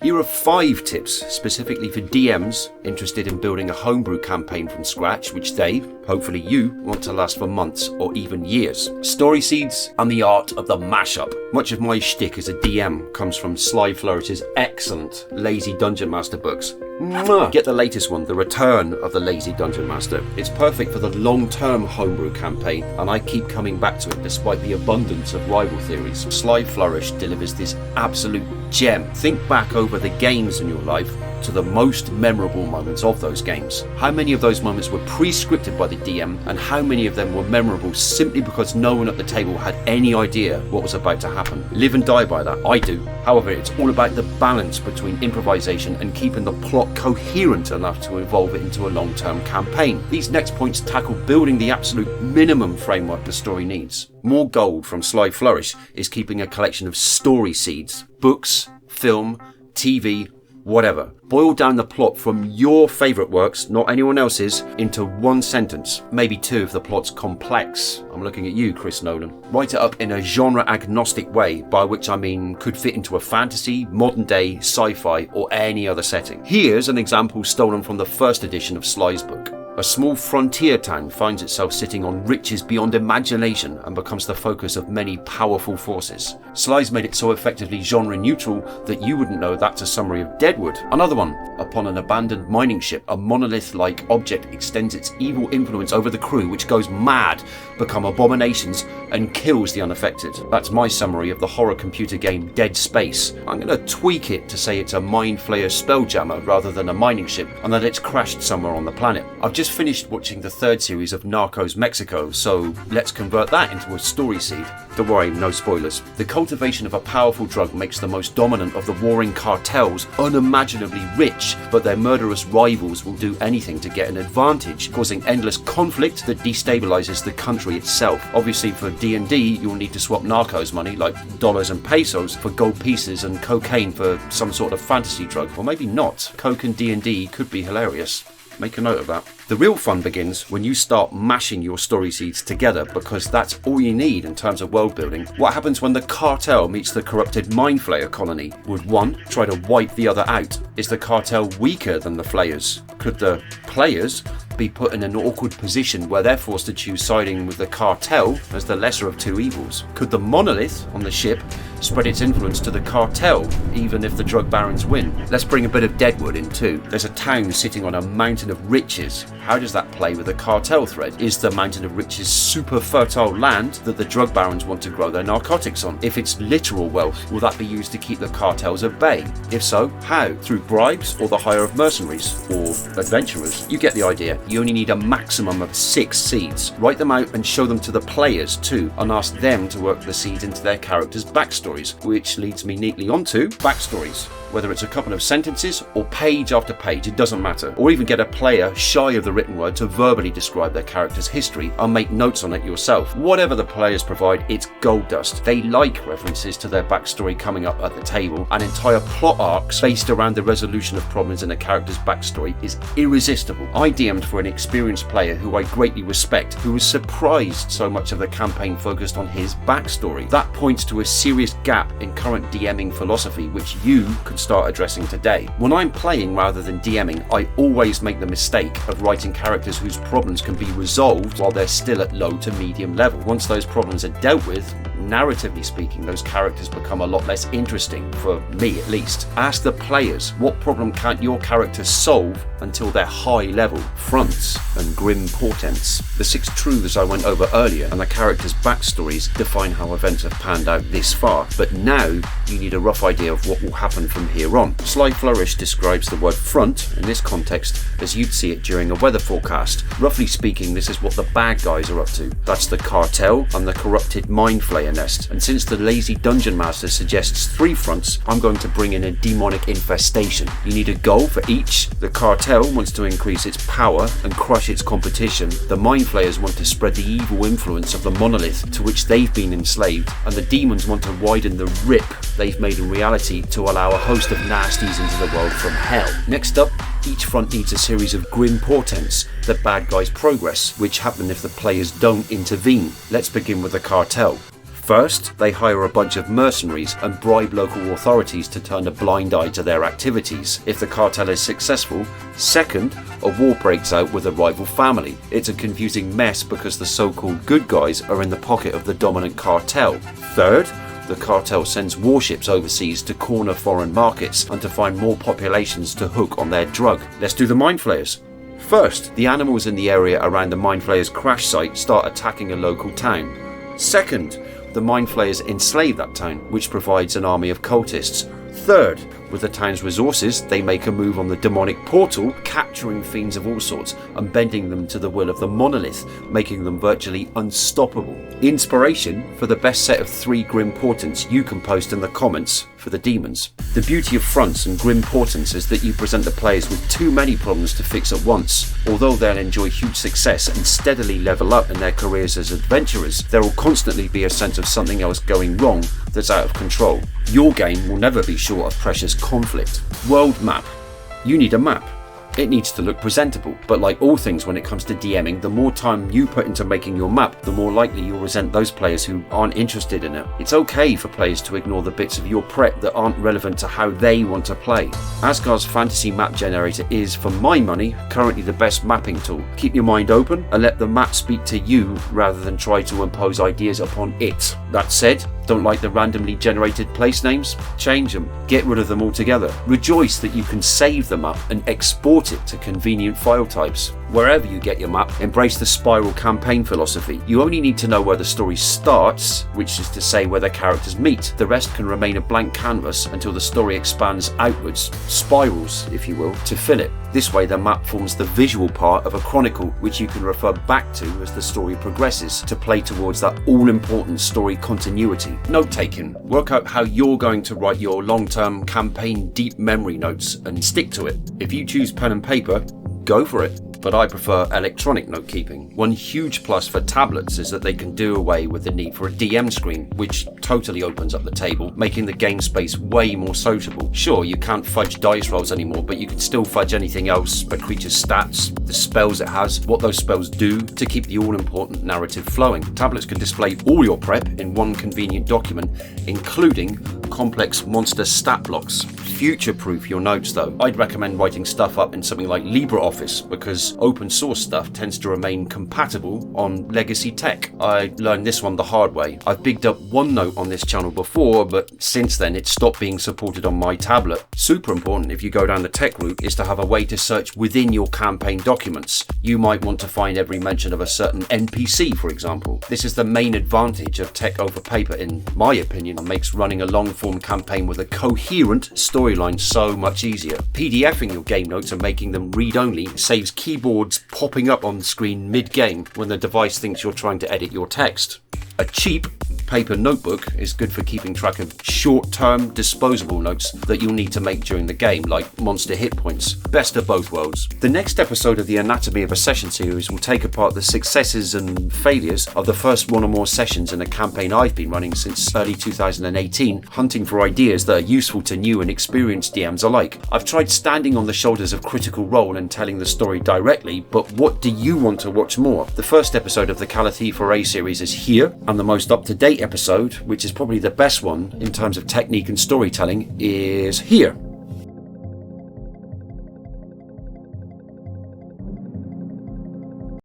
Here are 5 tips specifically for DMs interested in building a homebrew campaign from scratch, which they, hopefully you, want to last for months or even years. Story seeds and the art of the mashup. Much of my shtick as a DM comes from Sly Flourish's excellent Lazy Dungeon Master books. Get the latest one, The Return of the Lazy Dungeon Master. It's perfect for the long-term homebrew campaign, and I keep coming back to it despite the abundance of rival theories. Sly Flourish delivers this absolute gem. Think back over the games in your life to the most memorable moments of those games. How many of those moments were pre-scripted by the DM, and how many of them were memorable simply because no one at the table had any idea what was about to happen? Live and die by that, I do. However, it's all about the balance between improvisation and keeping the plot coherent enough to evolve it into a long-term campaign. These next points tackle building the absolute minimum framework the story needs. More gold from Sly Flourish is keeping a collection of story seeds, books, film, TV, whatever. Boil down the plot from your favourite works, not anyone else's, into one sentence, maybe 2 if the plot's complex. I'm looking at you, Chris Nolan. Write it up in a genre-agnostic way, by which I mean could fit into a fantasy, modern-day, sci-fi, or any other setting. Here's an example stolen from the first edition of Sly's book. A small frontier town finds itself sitting on riches beyond imagination and becomes the focus of many powerful forces. Sly's made it so effectively genre neutral that you wouldn't know that's a summary of Deadwood. Another one, upon an abandoned mining ship, a monolith-like object extends its evil influence over the crew, which goes mad, become abominations, and kills the unaffected. That's my summary of the horror computer game Dead Space. I'm going to tweak it to say it's a mind flayer spelljammer rather than a mining ship, and that it's crashed somewhere on the planet. I've just finished watching the 3rd series of Narcos Mexico, so let's convert that into a story seed. Don't worry, no spoilers. The cultivation of a powerful drug makes the most dominant of the warring cartels unimaginably rich, but their murderous rivals will do anything to get an advantage, causing endless conflict that destabilizes the country itself. Obviously for D&D, you'll need to swap Narcos money, like dollars and pesos, for gold pieces and cocaine for some sort of fantasy drug, or maybe not. Coke and D&D could be hilarious. Make a note of that. The real fun begins when you start mashing your story seeds together, because that's all you need in terms of world building. What happens when the cartel meets the corrupted mind flayer colony? Would one try to wipe the other out? Is the cartel weaker than the flayers? Could the players be put in an awkward position where they're forced to choose siding with the cartel as the lesser of 2 evils? Could the monolith on the ship spread its influence to the cartel even if the drug barons win? Let's bring a bit of Deadwood in too. There's a town sitting on a mountain of riches. How does that play with the cartel thread? Is the mountain of riches super fertile land that the drug barons want to grow their narcotics on? If it's literal wealth, will that be used to keep the cartels at bay? If so, how? Through bribes or the hire of mercenaries or adventurers? You get the idea. You only need a maximum of 6 seeds. Write them out and show them to the players too, and ask them to work the seeds into their characters' backstories, which leads me neatly onto backstories. Whether it's a couple of sentences or page after page, it doesn't matter. Or even get a player shy of the written word to verbally describe their character's history and make notes on it yourself. Whatever the players provide, it's gold dust. They like references to their backstory coming up at the table, and entire plot arcs based around the resolution of problems in a character's backstory is irresistible. I DM'd for an experienced player who I greatly respect, who was surprised so much of the campaign focused on his backstory. That points to a serious gap in current DMing philosophy, which you could start addressing today. When I'm playing rather than DMing, I always make the mistake of writing characters whose problems can be resolved while they're still at low to medium level. Once those problems are dealt with, narratively speaking, those characters become a lot less interesting, for me at least. Ask the players, what problem can't your character solve until they're high level? Fronts and grim portents. The 6 truths I went over earlier and the characters' backstories define how events have panned out this far, but now you need a rough idea of what will happen from here on. Sly Flourish describes the word front in this context as you'd see it during a weather forecast. Roughly speaking, this is what the bad guys are up to. That's the cartel and the corrupted mind flayer nest. And since the Lazy Dungeon Master suggests 3 fronts, I'm going to bring in a demonic infestation. You need a goal for each. The cartel wants to increase its power and crush its competition. The mind flayers want to spread the evil influence of the monolith to which they've been enslaved, and the demons want to widen the rip they've made in reality to allow a host of nasties into the world from hell. Next up, each front needs a series of grim portents, the bad guys' progress, which happen if the players don't intervene. Let's begin with the cartel. First, they hire a bunch of mercenaries and bribe local authorities to turn a blind eye to their activities. If the cartel is successful, second, a war breaks out with a rival family. It's a confusing mess because the so-called good guys are in the pocket of the dominant cartel. Third, the cartel sends warships overseas to corner foreign markets and to find more populations to hook on their drug. Let's do the mind flayers. First, the animals in the area around the mind flayers' crash site start attacking a local town. Second, the mind flayers enslave that town, which provides an army of cultists. Third, with the town's resources, they make a move on the demonic portal, capturing fiends of all sorts and bending them to the will of the monolith, making them virtually unstoppable. Inspiration for the best set of 3 grim portents you can post in the comments for the demons. The beauty of fronts and grim portents is that you present the players with too many problems to fix at once. Although they'll enjoy huge success and steadily level up in their careers as adventurers, there will constantly be a sense of something else going wrong that's out of control. Your game will never be short of precious conflict. World map. You need a map. It needs to look presentable, but like all things when it comes to DMing, the more time you put into making your map, the more likely you'll resent those players who aren't interested in it. It's okay for players to ignore the bits of your prep that aren't relevant to how they want to play. Asgard's fantasy map generator is, for my money, currently the best mapping tool. Keep your mind open and let the map speak to you rather than try to impose ideas upon it. That said, don't like the randomly generated place names? Change them. Get rid of them altogether. Rejoice that you can save the map and export it to convenient file types. Wherever you get your map, embrace the spiral campaign philosophy. You only need to know where the story starts, which is to say where the characters meet. The rest can remain a blank canvas until the story expands outwards, spirals, if you will, to fill it. This way the map forms the visual part of a chronicle which you can refer back to as the story progresses to play towards that all-important story continuity. Note-taking. Work out how you're going to write your long-term campaign deep memory notes and stick to it. If you choose pen and paper, go for it. But I prefer electronic note-keeping. One huge plus for tablets is that they can do away with the need for a DM screen, which totally opens up the table, making the game space way more sociable. Sure, you can't fudge dice rolls anymore, but you can still fudge anything else, a creature's stats, the spells it has, what those spells do to keep the all-important narrative flowing. Tablets can display all your prep in one convenient document, including complex monster stat blocks. Future-proof your notes though. I'd recommend writing stuff up in something like LibreOffice because open source stuff tends to remain compatible on legacy tech. I learned this one the hard way. I've bigged up OneNote on this channel before, but since then it stopped being supported on my tablet. Super important if you go down the tech route is to have a way to search within your campaign documents. You might want to find every mention of a certain NPC, for example. This is the main advantage of tech over paper in my opinion, and makes running a long-form campaign with a coherent storyline so much easier. PDFing your game notes and making them read-only saves keyboards popping up on the screen mid-game when the device thinks you're trying to edit your text. A cheap paper notebook is good for keeping track of short-term disposable notes that you'll need to make during the game, like monster hit points. Best of both worlds. The next episode of the Anatomy of a Session series will take apart the successes and failures of the first one or more sessions in a campaign I've been running since early 2018, hunting for ideas that are useful to new and experienced DMs alike. I've tried standing on the shoulders of Critical Role and telling the story directly, but what do you want to watch more? The first episode of the Calathi Foray series is here, and the most up-to-date episode, which is probably the best one in terms of technique and storytelling, is here.